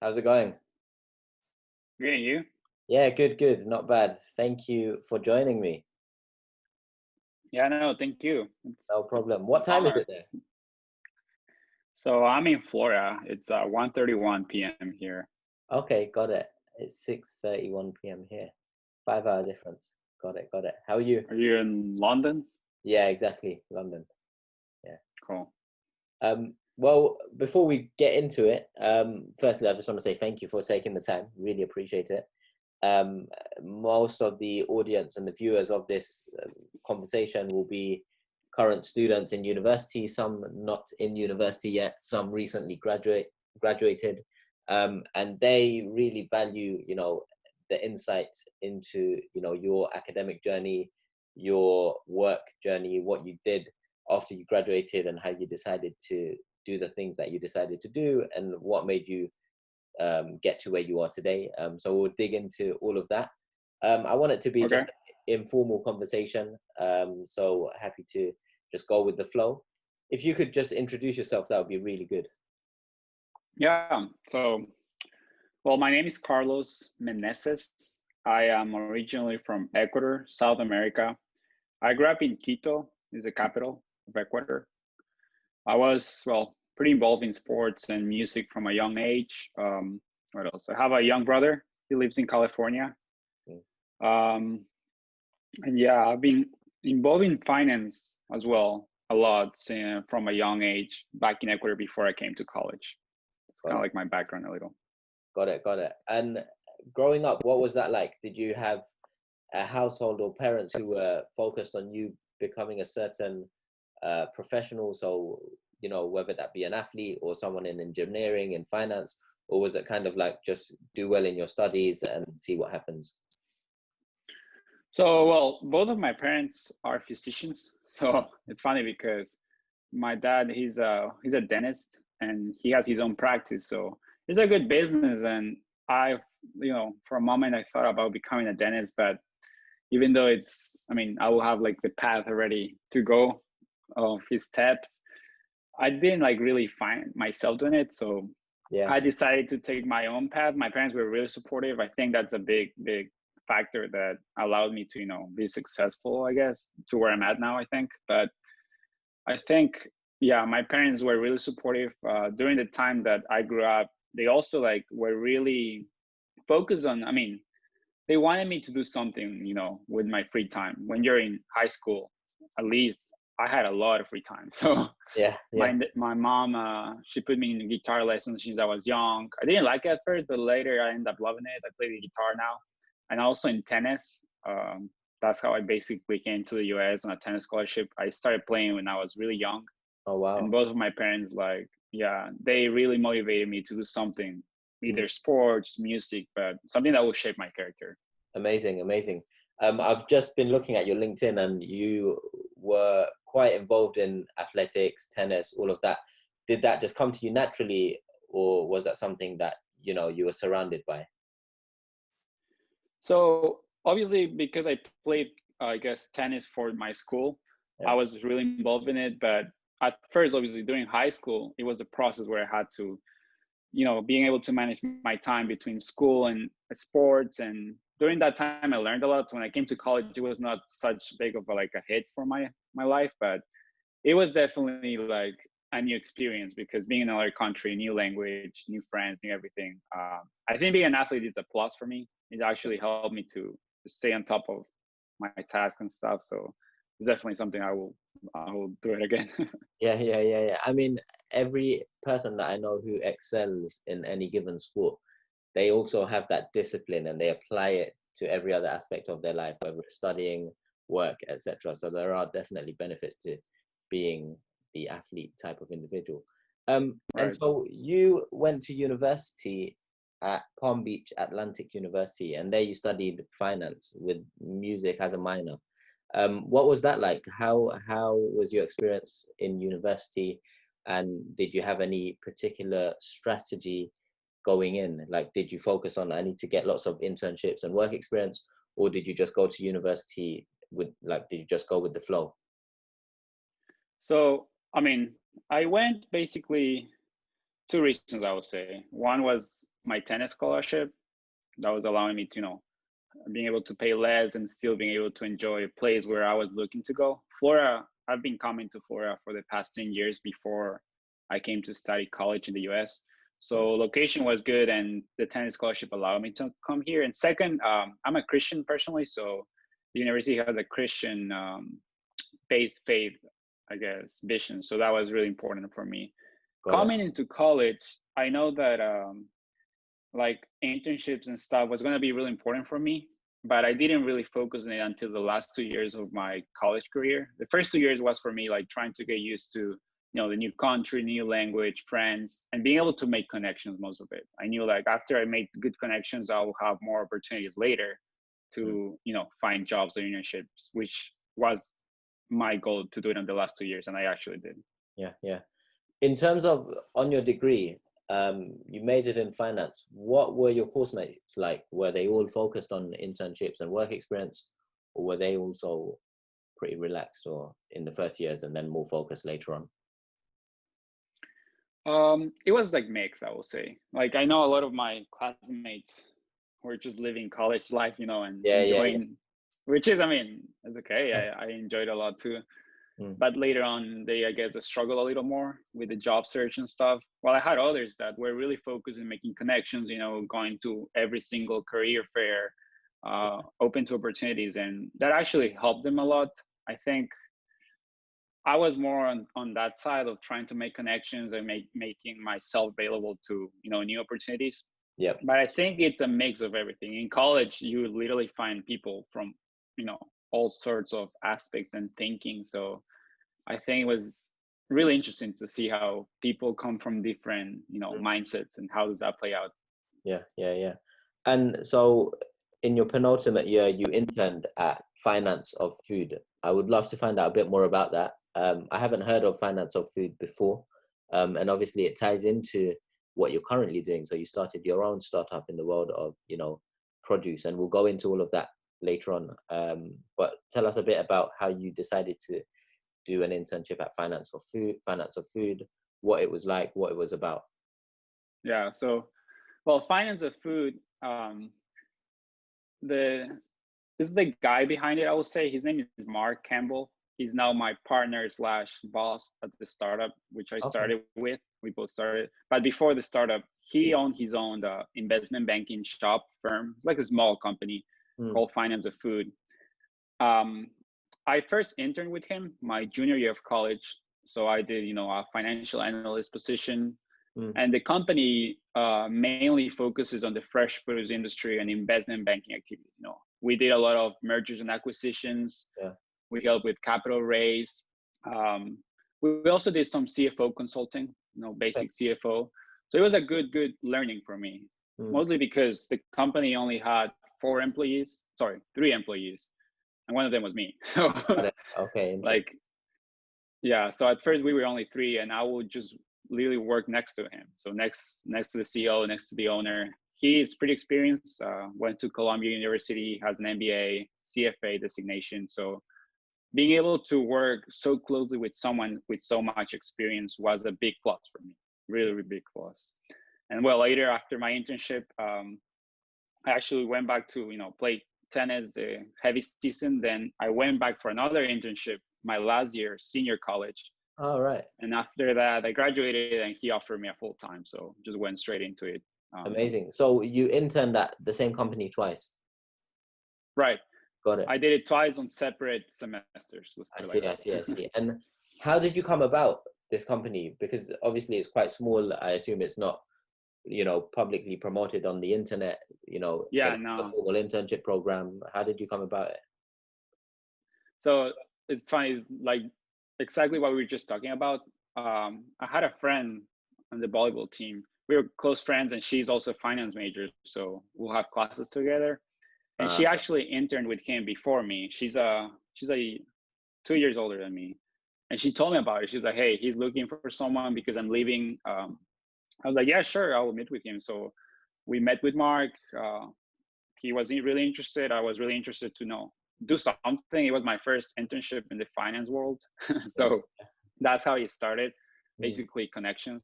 How's it going? Good, and you? Yeah, good, good. Not bad. Thank you for joining me. Yeah, no, thank you. No It's an problem. What time is it honor. there? So I'm in Florida. It's 1:31 p.m. here. Okay, got it. It's 6:31 p.m. here. 5 hour difference. Got it, got it. How are you? Are you in London? Yeah, exactly. London. Yeah. Cool. Well, before we get into it, firstly, I just want to say thank you for taking the time. Really appreciate it. Um, Most of the audience and the viewers of this conversation will be current students in university, some not in university yet, some recently graduated, and they really value, the insights into, your academic journey, your work journey, what you did after you graduated, and how you decided to do the things that you decided to do, and what made you get to where you are today. So we'll dig into all of that. I want it to be just Okay. an informal conversation. So happy to just go with the flow. If you could just introduce yourself, that would be really good. Yeah. Well, my name is Carlos Meneses. I am originally from Ecuador, South America. I grew up in Quito, is the capital of Ecuador. I was, well, pretty involved in sports and music from a young age. What else? I have a young brother. He lives in California. Mm. Um, And yeah, I've been involved in finance as well a lot from a young age back in Ecuador before I came to college. Got Kind of it. like my background a little. Got it. Got it. And growing up, what was that like? Did you have a household or parents who were focused on you becoming a certain professional? So, whether that be an athlete or someone in engineering and finance, or was it kind of like just do well in your studies and see what happens? So, well, both of my parents are physicians. So it's funny because my dad, he's a dentist and he has his own practice. So it's a good business. And for a moment, I thought about becoming a dentist, but even though I will have like the path already to go of his steps. I didn't like really find myself doing it. So Yeah. I decided to take my own path. My parents were really supportive. I think that's a big factor that allowed me to, be successful, I guess, to where I'm at now, I think. But I think, yeah, my parents were really supportive during the time that I grew up. They also like were really focused on, they wanted me to do something, with my free time. When you're in high school, at least I had a lot of free time. So Yeah. Yeah. my mom, she put me in guitar lessons since I was young. I didn't like it at first, but later I ended up loving it. I play the guitar now, and also in tennis. That's how I basically came to the US on a tennis scholarship. I started playing when I was really young, Oh, and wow. both of my parents, like, yeah, they really motivated me to do something, Mm. either sports, music, but something that will shape my character. Amazing, amazing. I've just been looking at your LinkedIn and you were quite involved in athletics, tennis, all of that. Did that just come to you naturally, or was that something that, you were surrounded by? So obviously, because I played, I guess, tennis for my school, Yeah. I was really involved in it. But at first, obviously, during high school, it was a process where I had to, being able to manage my time between school and sports. And during that time, I learned a lot. So when I came to college, it was not such big of a hit for my life, but it was definitely like a new experience because being in another country, new language, new friends, new everything. I think being an athlete is a plus for me. It actually helped me to stay on top of my tasks and stuff. So it's definitely something I will do it again. Yeah, yeah, yeah, yeah. I mean, every person that I know who excels in any given sport, they also have that discipline and they apply it to every other aspect of their life, whether it's studying, work, etc. So there are definitely benefits to being the athlete type of individual. And Right. so you went to university at Palm Beach Atlantic University, and there you studied finance with music as a minor. What was that like? How was your experience in university, and did you have any particular strategy going in? Like, did you focus on I need to get lots of internships and work experience, or did you just go to university with did you just go with the flow? So I went basically two reasons, I would say. One was my tennis scholarship that was allowing me to, being able to pay less and still being able to enjoy a place where I was looking to go. Florida, I've been coming to Florida for the past 10 years before I came to study college in the US. So location was good, and the tennis scholarship allowed me to come here. And second, I'm a Christian personally, so the university has a Christian based faith, I guess, vision. So that was really important for me. Coming into college, I know that like internships and stuff was going to be really important for me, but I didn't really focus on it until the last 2 years of my college career. The first 2 years was for me like trying to get used to, the new country, new language, friends, and being able to make connections most of it. I knew like after I made good connections, I will have more opportunities later to, find jobs or internships, which was my goal to do it in the last 2 years. And I actually did. Yeah. Yeah. In terms of on your degree, you majored in finance. What were your course mates like? Were they all focused on internships and work experience, or were they also pretty relaxed or in the first years and then more focused later on? It was like mixed, I will say. Like I know a lot of my classmates were just living college life, and enjoying, which is, I mean, it's okay. I enjoyed a lot too. But later on, they, I guess, struggle a little more with the job search and stuff. While I had others that were really focused on making connections, going to every single career fair, open to opportunities. And that actually helped them a lot. I think I was more on that side of trying to make connections and making myself available to, new opportunities. Yeah. But I think it's a mix of everything. In college, you literally find people from, all sorts of aspects and thinking. So I think it was really interesting to see how people come from different, mindsets, and how does that play out. Yeah. And so in your penultimate year, you interned at Finance of Food. I would love to find out a bit more about that. I haven't heard of Finance of Food before. And obviously it ties into what you're currently doing. So you started your own startup in the world of, produce, and we'll go into all of that later on. But tell us a bit about how you decided to do an internship at Finance of Food, what it was like, what it was about. Yeah. So, well, Finance of Food, this is the guy behind it, I will say. His name is Mark Campbell. He's now my partner / boss at the startup, which I started with. We both started. But before the startup, he owned his own investment banking shop firm. It's like a small company called Finance of Food. I first interned with him my junior year of college. So I did, a financial analyst position. And the company mainly focuses on the fresh produce industry and investment banking activities. We did a lot of mergers and acquisitions. Yeah. We helped with capital raise. We also did some CFO consulting, basic CFO. So it was a good learning for me, mostly because the company only had 3 employees, and one of them was me. So, okay, like, yeah. So at first we were only 3, and I would just literally work next to him. So next to the CEO, next to the owner. He is pretty experienced. Went to Columbia University, has an MBA, CFA designation. So being able to work so closely with someone with so much experience was a big plus for me. Really, really big plus. And well, later after my internship, I actually went back to play tennis the heavy season. Then I went back for another internship my last year, senior college. All right. And after that, I graduated, and he offered me a full time. So just went straight into it. Amazing. So you interned at the same company twice? Right. Got it. I did it twice on separate semesters. I see. And how did you come about this company? Because obviously it's quite small. I assume it's not, publicly promoted on the internet, Yeah, no. a formal internship program. How did you come about it? So it's funny, it's like exactly what we were just talking about. I had a friend on the volleyball team. We were close friends, and she's also a finance major. So we'll have classes together. And she actually interned with him before me. She's 2 years older than me. And she told me about it. She's like, hey, he's looking for someone because I'm leaving. I was like, yeah, sure, I will meet with him. So we met with Mark. He was really interested. I was really interested to do something. It was my first internship in the finance world. So that's how it started, basically connections.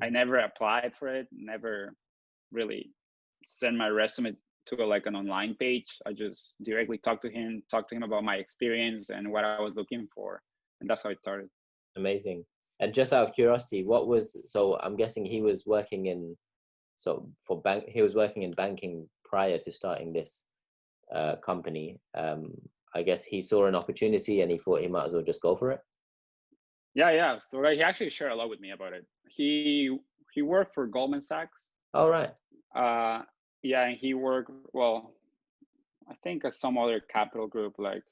I never applied for it, never really send my resume to like an online page. I just directly talked to him about my experience and what I was looking for, and that's how it started. Amazing. And just out of curiosity, so I'm guessing he was working in, he was working in banking prior to starting this company. I guess he saw an opportunity and he thought he might as well just go for it. Yeah. So like, he actually shared a lot with me about it. He worked for Goldman Sachs. All right. Yeah, and he worked, well, I think some other capital group, like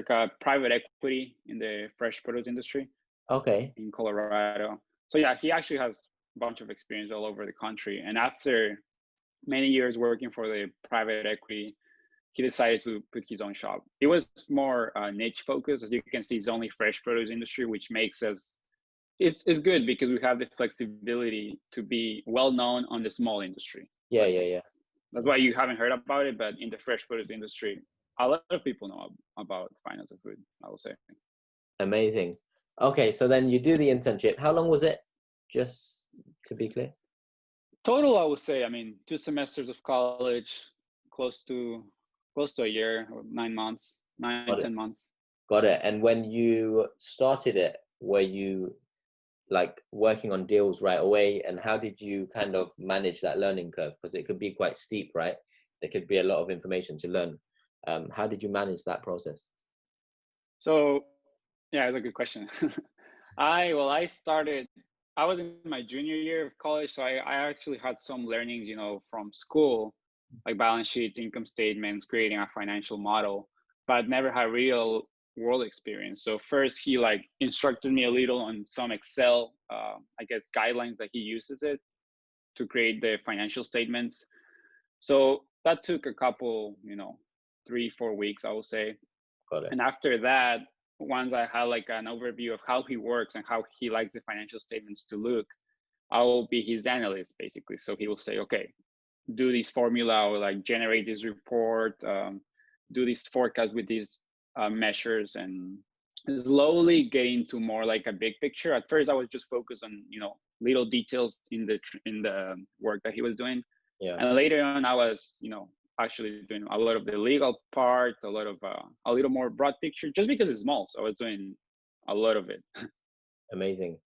a private equity in the fresh produce industry Okay. in Colorado. So yeah, he actually has a bunch of experience all over the country. And after many years working for the private equity, he decided to put his own shop. It was more niche focused. As you can see, it's only fresh produce industry, which makes us, it's good because we have the flexibility to be well known on the small industry. Yeah, Like, yeah. that's why you haven't heard about it, but in the fresh produce industry, a lot of people know about finance of food, I will say. Amazing. Okay, so then you do the internship. How long was it? Just to be clear. Total, I would say, I mean, 2 semesters of college, close to a year, or 9 months, Got it. 10 months. Got it. And when you started it, were you like working on deals right away? And how did you kind of manage that learning curve? Because it could be quite steep, right? There could be a lot of information to learn. How did you manage that process? So, yeah, it's a good question. I was in my junior year of college, so I actually had some learnings, from school, like balance sheets, income statements, creating a financial model, but never had real world experience. So first he like instructed me a little on some Excel, I guess, guidelines that he uses it to create the financial statements. So that took a couple, 3-4 weeks, I would say. Got it. And after that, once I had like an overview of how he works and how he likes the financial statements to look, I will be his analyst basically. So he will say, okay, do this formula or like generate this report, do this forecast with these measures, and slowly get into more like a big picture. At first, I was just focused on little details in the work that he was doing, and later on, I was actually doing a lot of the legal part, a little more broad picture, just because it's small. So I was doing a lot of it. Amazing.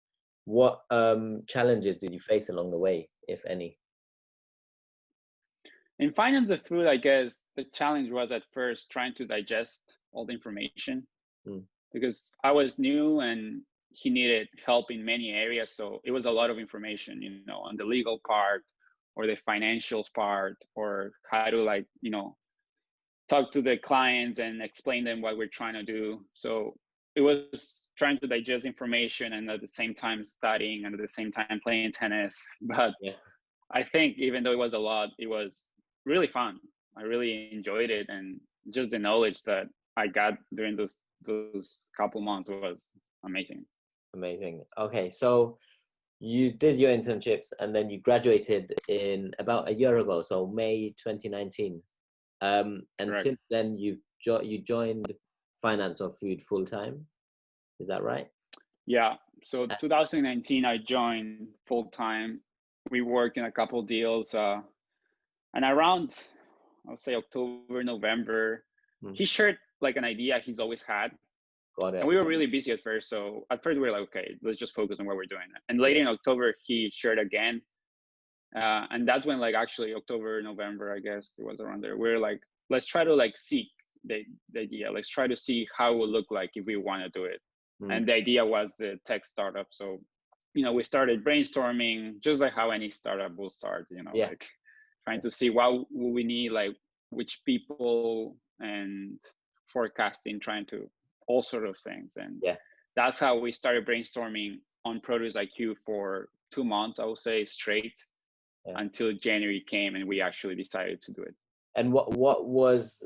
What challenges did you face along the way, if any? In finance of food, I guess the challenge was at first trying to digest all the information because I was new and he needed help in many areas. So it was a lot of information, on the legal part or the financials part, or how to talk to the clients and explain them what we're trying to do. So it was trying to digest information and at the same time studying and at the same time playing tennis. But I think even though it was a lot, it was really fun. I really enjoyed it, and just the knowledge that I got during those couple months was amazing. Amazing. Okay, so you did your internships and then you graduated in about a year ago, so May 2019. And Correct. since then you joined Finance of Food full time. Is that right? Yeah. So 2019, I joined full time. We worked in a couple deals, and around, I'll say October, November, he shared like an idea he's always had. Got it. And we were really busy at first. So at first we were like, okay, let's just focus on what we're doing. And later in October, he shared again. And that's when actually October, November, I guess it was around there. We're like, let's try to seek the idea. Let's try to see how it would look like if we want to do it. And the idea was the tech startup. So, we started brainstorming, just like how any startup will start, trying to see what we need, which people, and forecasting, trying to all sort of things. And that's how we started brainstorming on Produce IQ for 2 months, I would say, straight, until January came and we actually decided to do it. And what was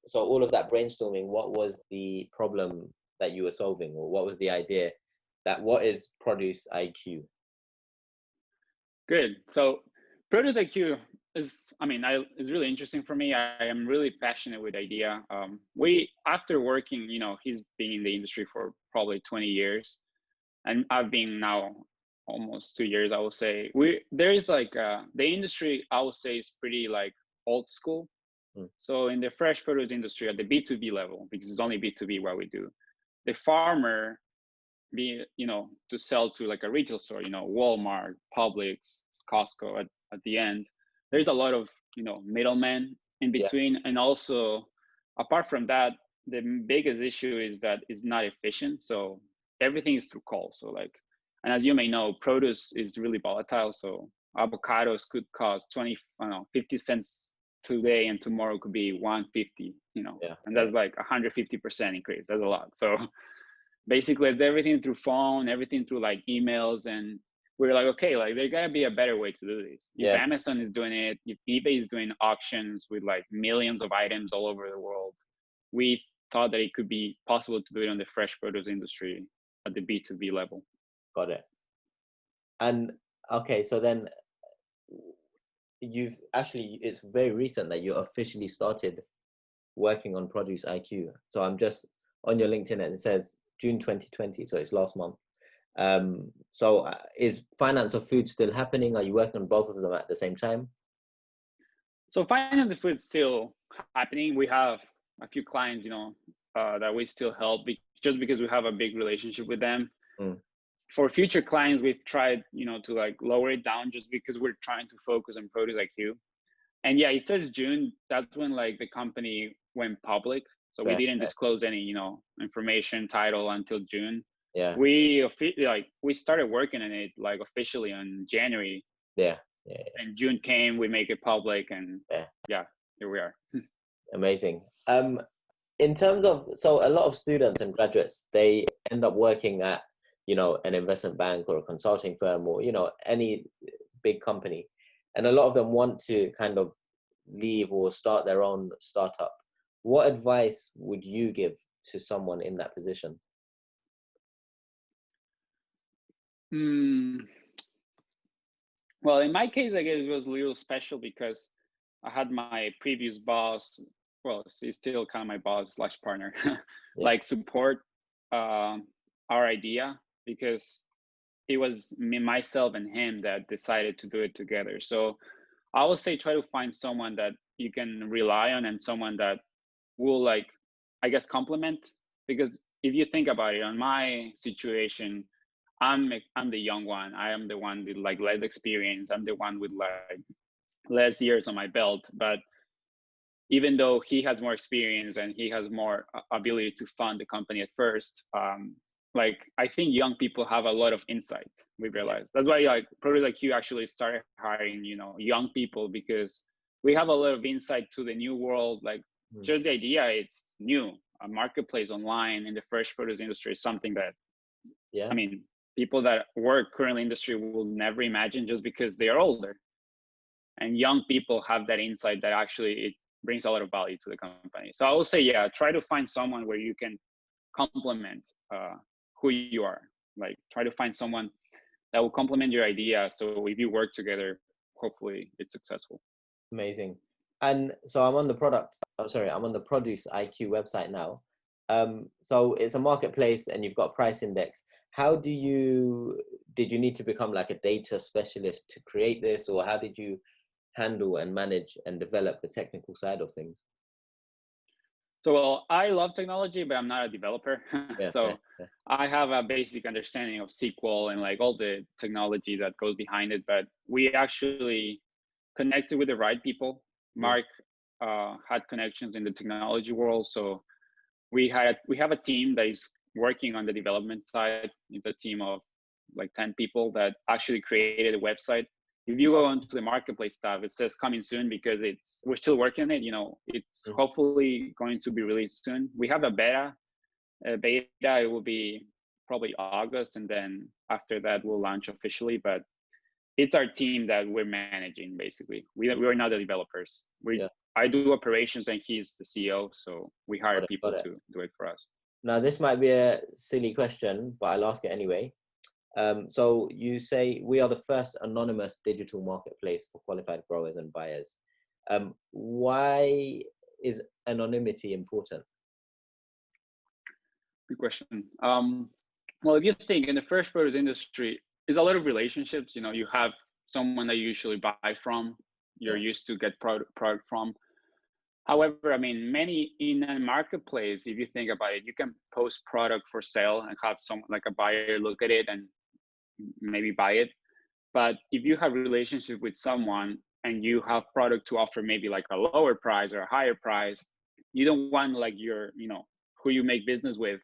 so all of that brainstorming, what was the problem that you were solving, or what was the idea? What is Produce IQ? Good. So Produce IQ is really interesting for me. I am really passionate with the idea. After working, he's been in the industry for probably 20 years, and I've been now almost 2 years, I will say. There is like the industry, I will say, is pretty like old school. Mm. So in the fresh produce industry at the B2B level, because it's only B2B what we do, the farmer be, to sell to like a retail store, Walmart, Publix, Costco at the end, there's a lot of, middlemen in Yeah, between. And also, apart from that, the biggest issue is that it's not efficient. So everything is through calls. So like, and as you may know, produce is really volatile. So avocados could cost 20, I don't know, 50 cents today, and tomorrow could be 150, yeah, and yeah, that's like 150% increase. That's a lot. So basically it's everything through phone, everything through like emails. And we're like, okay, like there gotta be a better way to do this. If yeah. Amazon is doing it, if eBay is doing auctions with like millions of items all over the world, we thought that it could be possible to do it on the fresh produce industry at the B2B level. Got it. And okay, so then it's very recent that you officially started working on Produce IQ. So I'm just on your LinkedIn and it says June 2020, so it's last month. So is finance of food still happening? Are you working on both of them at the same time? So finance of food is still happening. We have a few clients, that we still help just because we have a big relationship with them. Mm. For future clients, we've tried, to like lower it down just because we're trying to focus on Produce IQ. And yeah, it says June. That's when like the company went public. So we Fair, didn't fair. disclose any, information title until June. Yeah, We started working on it like officially on January, yeah, yeah, and June came, we make it public, and yeah. yeah, here we are. Amazing. In terms of, so a lot of students and graduates, they end up working at, an investment bank or a consulting firm or, any big company. And a lot of them want to kind of leave or start their own startup. What advice would you give to someone in that position? Hmm. Well, in my case, I guess it was a little special because I had my previous boss, well, he's still kind of my boss slash partner, Yeah, like support our idea, because it was me, myself, and him that decided to do it together. So I would say try to find someone that you can rely on and someone that will like, I guess, complement. Because if you think about it, on my situation, I'm the young one. I am the one with like less experience. I'm the one with like less years on my belt. But even though he has more experience and he has more ability to fund the company at first, like I think young people have a lot of insight. We yeah, realized that's why like probably like you actually started hiring, young people, because we have a lot of insight to the new world. Like mm, just the idea, it's new. A marketplace online in the fresh produce industry is something that, yeah, I mean, people that work currently in industry will never imagine just because they are older. And young people have that insight that actually it brings a lot of value to the company. So I will say, yeah, try to find someone where you can complement who you are. Like try to find someone that will complement your idea. So if you work together, hopefully it's successful. amazing. And so I'm on the Produce IQ website now. So it's a marketplace and you've got a price index. Did you need to become like a data specialist to create this, or how did you handle and manage and develop the technical side of things? So, well, I love technology, but I'm not a developer. Yeah, yeah, So yeah, I have a basic understanding of SQL and like all the technology that goes behind it. But we actually connected with the right people. mm, Mark had connections in the technology world. So we have a team that is working on the development side. It's a team of like 10 people that actually created a website. If you go onto the marketplace tab, it says coming soon because we're still working on it. It's mm, hopefully going to be released soon. We have a beta. It will be probably August, and then after that we'll launch officially. But it's our team that we're managing basically. We're not the developers. yeah. I do operations and he's the CEO, so we hire Got people it. to do it for us. Now this might be a silly question, but I'll ask it anyway. So you say we are the first anonymous digital marketplace for qualified growers and buyers. Why is anonymity important? Good question. Well, if you think in the fresh produce industry, it's a lot of relationships. You know, you have someone that you usually buy from, you're Yeah. used to get product from. However, I mean, many in a marketplace, if you think about it, you can post product for sale and have someone like a buyer look at it and maybe buy it. But if you have a relationship with someone and you have product to offer, maybe like a lower price or a higher price, you don't want like your, you know, who you make business with,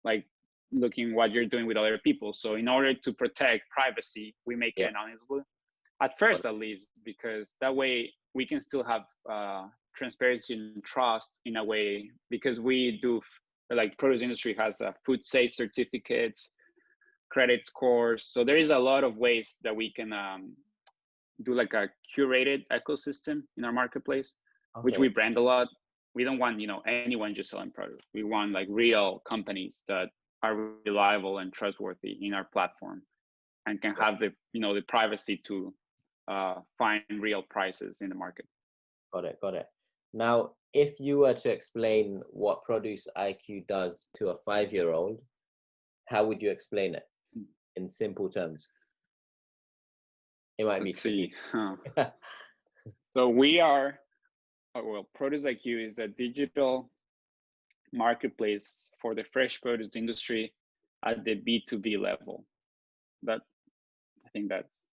like looking what you're doing with other people. So in order to protect privacy, we make it Yeah. anonymously at first, at least, because that way we can still have transparency and trust in a way, because we do like produce industry has food safe certificates, credit scores. So there is a lot of ways that we can do like a curated ecosystem in our marketplace, which Okay. we brand a lot. We don't want, you know, anyone just selling products. We want like real companies that are reliable and trustworthy in our platform and can have the, you know, the privacy to find real prices in the market. Got it. Got it. Now, if you were to explain what Produce IQ does to a 5-year-old, how would you explain it in simple terms? It might be Let's see. tricky. So we are, well, Produce IQ is a digital marketplace for the fresh produce industry at the B2B level. That, I think that's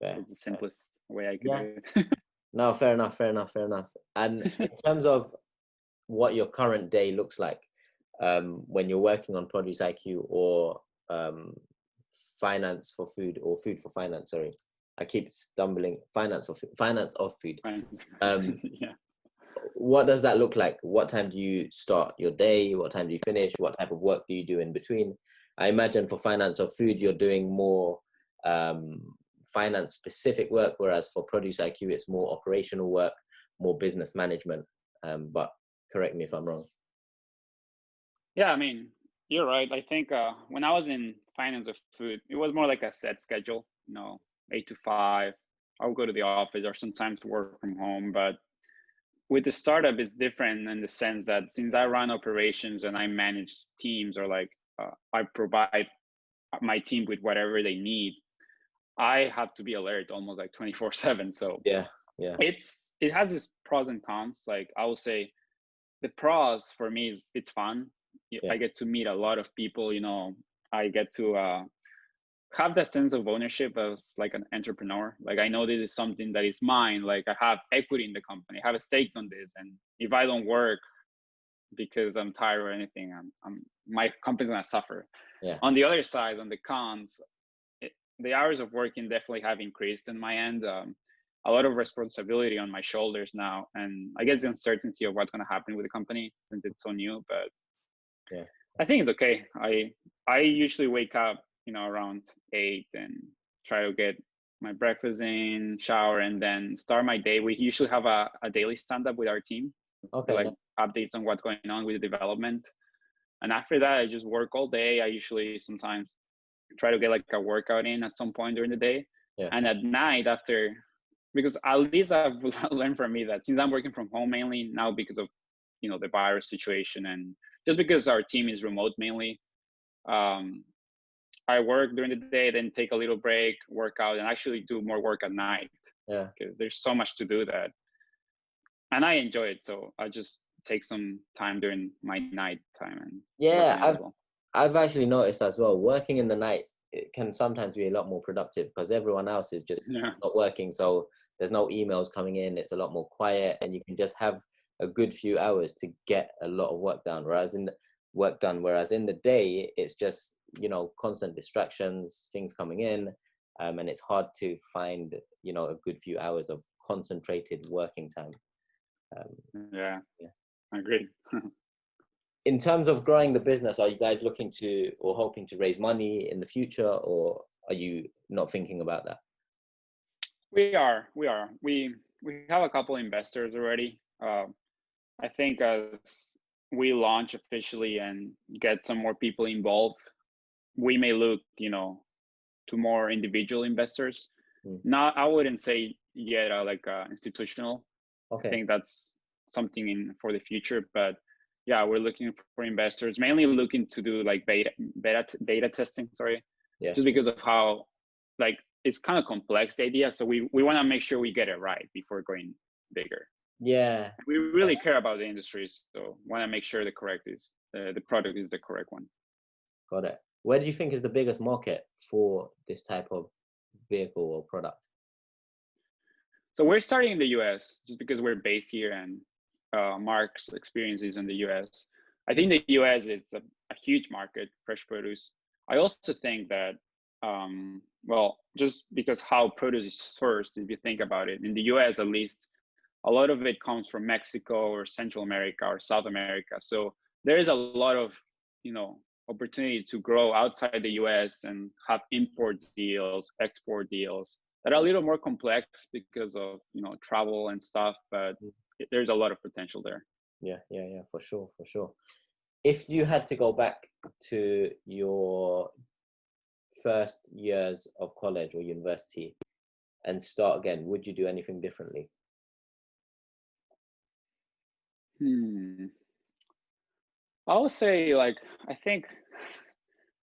Fair. the simplest way I could Yeah. do it. No, fair enough. Fair enough. Fair enough. And in terms of what your current day looks like, when you're working on Produce IQ or finance for food or food for finance, sorry, I keep stumbling. Finance for food, finance of food. Yeah. What does that look like? What time do you start your day? What time do you finish? What type of work do you do in between? I imagine for finance of food, you're doing more finance specific work, whereas for Produce IQ, it's more operational work, more business management. But correct me if I'm wrong. Yeah, I mean, you're right. I think when I was in finance of food, it was more like a set schedule, you know, 8 to 5. I would go to the office or sometimes work from home. But with the startup, it's different in the sense that since I run operations and I manage teams, or like I provide my team with whatever they need, I have to be alert almost like 24/7. So Yeah. it has its pros and cons. Like I will say, the pros for me is it's fun. Yeah. I get to meet a lot of people. You know, I get to have that sense of ownership as like an entrepreneur. Like I know this is something that is mine. Like I have equity in the company, I have a stake on this, and if I don't work because I'm tired or anything, my company's gonna suffer. Yeah. On the other side, on the cons, the hours of working definitely have increased in my end. A lot of responsibility on my shoulders now, and I guess the uncertainty of what's going to happen with the company since it's so new. But Yeah. I think it's okay. I usually wake up, you know, around 8 and try to get my breakfast in, shower, and then start my day. We usually have a daily stand up with our team, Okay. like updates on what's going on with the development. And after that, I just work all day. I usually sometimes try to get like a workout in at some point during the day. Yeah. And at night after, because at least I've learned from me that since I'm working from home mainly now because of, you know, the virus situation, and just because our team is remote mainly, I work during the day, then take a little break, work out, and actually do more work at night. Yeah. Because there's so much to do that. And I enjoy it. So I just take some time during my night time and Yeah. as well. I've actually noticed as well, working in the night, it can sometimes be a lot more productive because everyone else is just not working. So there's no emails coming in. It's a lot more quiet, and you can just have a good few hours to get a lot of work done. Whereas in the day, it's just, you know, constant distractions, things coming in, and it's hard to find, you know, a good few hours of concentrated working time. Yeah, I agree. In terms of growing the business, are you guys looking to or hoping to raise money in the future, or are you not thinking about that? We are. We have a couple investors already. I think as we launch officially and get some more people involved, we may look, you know, to more individual investors. Not, I wouldn't say yet like institutional. Okay. I think that's something for the future, but yeah, we're looking for investors, mainly looking to do like beta testing. Sorry, Yeah. just because of how like it's kind of complex, the idea. So we want to make sure we get it right before going bigger. Yeah. We really care about the industry, so want to make sure the product is the correct one. Got it. Where do you think is the biggest market for this type of vehicle or product? So we're starting in the US just because we're based here and Mark's experience is in the US. I think the US it's a huge market, fresh produce. I also think that, well, just because how produce is sourced, if you think about it, in the US at least, a lot of it comes from Mexico or Central America or South America. So there is a lot of, opportunity to grow outside the US and have import deals, export deals that are a little more complex because of, travel and stuff, but there's a lot of potential there. Yeah, for sure. If you had to go back to your first years of college or university and start again, would you do anything differently? I would say, like, I think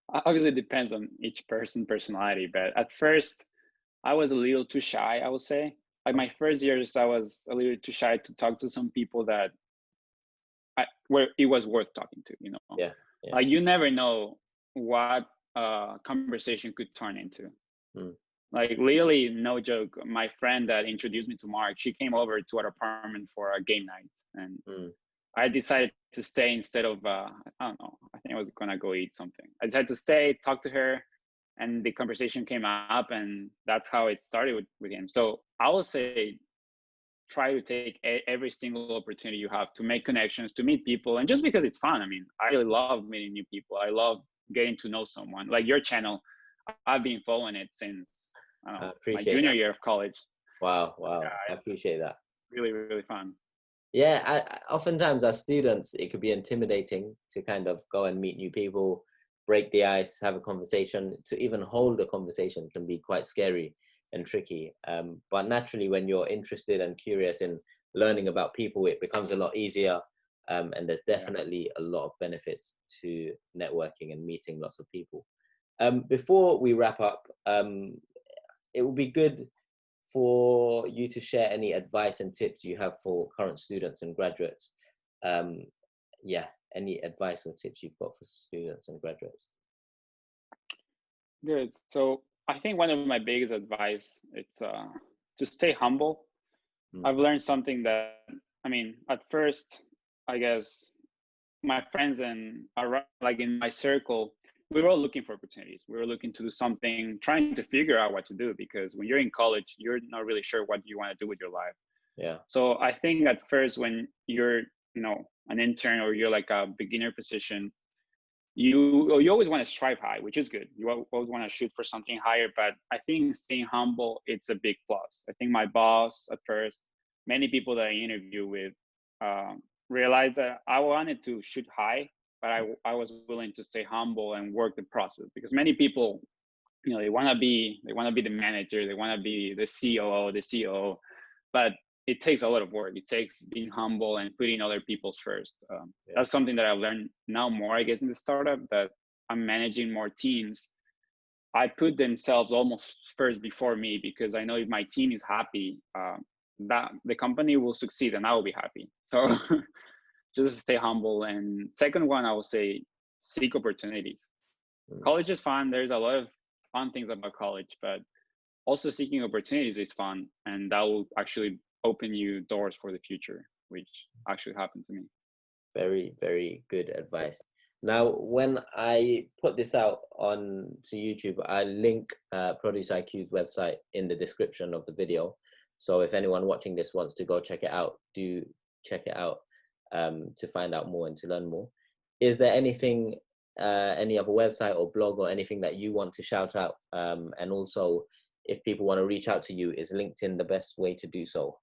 obviously it depends on each personality, but at first I was a little too shy, I would say. Like my first years, I was a little too shy to talk to some people that where it was worth talking to, Yeah. Like you never know what conversation could turn into. Like literally, no joke, my friend that introduced me to Mark, she came over to our apartment for a game night, and I decided to stay instead of I don't know, I think I was gonna go eat something. I decided to stay, talk to her, and the conversation came up, and that's how it started with him. So I would say try to take every single opportunity you have to make connections, to meet people, and just because it's fun. I mean, I really love meeting new people. I love getting to know someone. Like your channel, I've been following it since my junior year of college. Wow. I appreciate that. Really, really fun. Yeah, oftentimes as students, it could be intimidating to kind of go and meet new people, break the ice, have a conversation. To even hold a conversation can be quite scary and tricky. But naturally, when you're interested and curious in learning about people, it becomes a lot easier. And there's definitely a lot of benefits to networking and meeting lots of people. Before we wrap up, it would be good for you to share any advice and tips you have for current students and graduates. Any advice or tips you've got for students and graduates? Good. So I think one of my biggest advice, it's to stay humble. I've learned something that, I mean, at first, I guess my friends and like in my circle, we were all looking for opportunities. We were looking to do something, trying to figure out what to do, because when you're in college, you're not really sure what you want to do with your life. Yeah. So I think at first when you're, an intern or you're like a beginner position, you always want to strive high, which is good. You always want to shoot for something higher, but I think staying humble, it's a big plus. I think my boss at first, many people that I interview with, realized that I wanted to shoot high, but I was willing to stay humble and work the process, because many people, they want to be the manager, they want to be the COO, the CEO, but it takes a lot of work. It takes being humble and putting other people's first. That's something that I've learned now more, I guess, in the startup, that I'm managing more teams. I put themselves almost first before me, because I know if my team is happy, that the company will succeed and I will be happy. So just stay humble. And second one, I will say, seek opportunities. College is fun. There's a lot of fun things about college, but also seeking opportunities is fun, and that will actually open you doors for the future, which actually happened to me. Very, very good advice. Now, when I put this out on to YouTube, I link Produce IQ's website in the description of the video. So if anyone watching this wants to go check it out, do check it out to find out more and to learn more. Is there anything, any other website or blog or anything that you want to shout out? And also, if people want to reach out to you, is LinkedIn the best way to do so?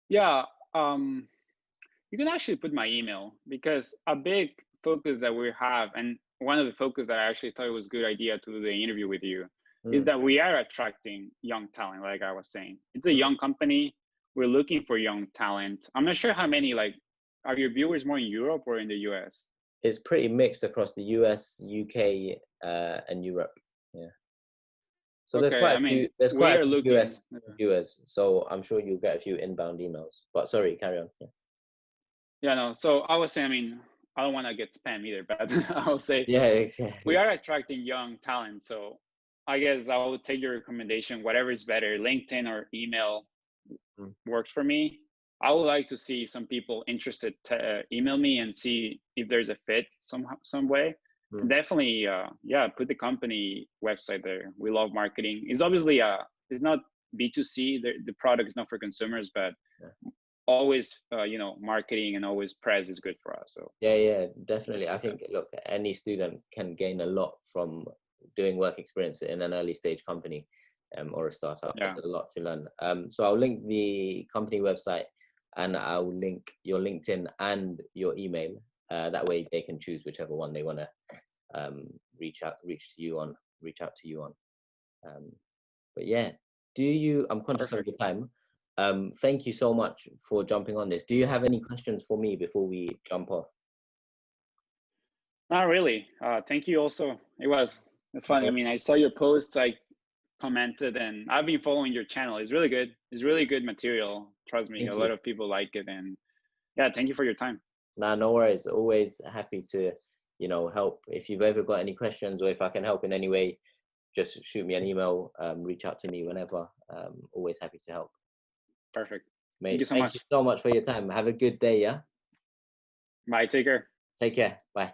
Yeah, you can actually put my email, because a big focus that we have, and one of the focus that I actually thought it was a good idea to do the interview with you, is that we are attracting young talent. Like I was saying, it's a young company. We're looking for young talent. I'm not sure how many, like, are your viewers more in Europe or in the US? It's pretty mixed across the US, UK, and Europe. Yeah. So Okay, I mean, there's we quite are a few looking. US viewers, so I'm sure you'll get a few inbound emails. But sorry, carry on. Yeah. Yeah, no. So I was saying, I mean, I don't want to get spam either, but I'll say Yeah, we exactly. are attracting young talent. So I guess I would take your recommendation, whatever is better, LinkedIn or email Mm, works for me. I would like to see some people interested to email me and see if there's a fit some way. And mm. definitely, yeah, put the company website there. We love marketing. It's obviously it's not B2C. The product is not for consumers, but Yeah. always, marketing and always press is good for us. So Yeah, yeah, definitely. I think, look, any student can gain a lot from doing work experience in an early stage company, or a startup. yeah, There's a lot to learn. So I'll link the company website, and I'll link your LinkedIn and your email. That way they can choose whichever one they want to reach out to you on. Um, but yeah, I'm conscious of perfect. the time. Thank you so much for jumping on this. Do you have any questions for me before we jump off? Not really. Thank you. Also, it's funny. I mean, I saw your post. I commented, and I've been following your channel. It's really good. It's really good material. Trust me, a Thank lot you. of people like it. And yeah, thank you for your time. Nah, no worries. Always happy to, help. If you've ever got any questions or if I can help in any way, just shoot me an email, reach out to me whenever. Always happy to help. Perfect. Thank you Mate, so thank you much. so much for your time. Have a good day, yeah? Bye. Take care. Take care. Bye.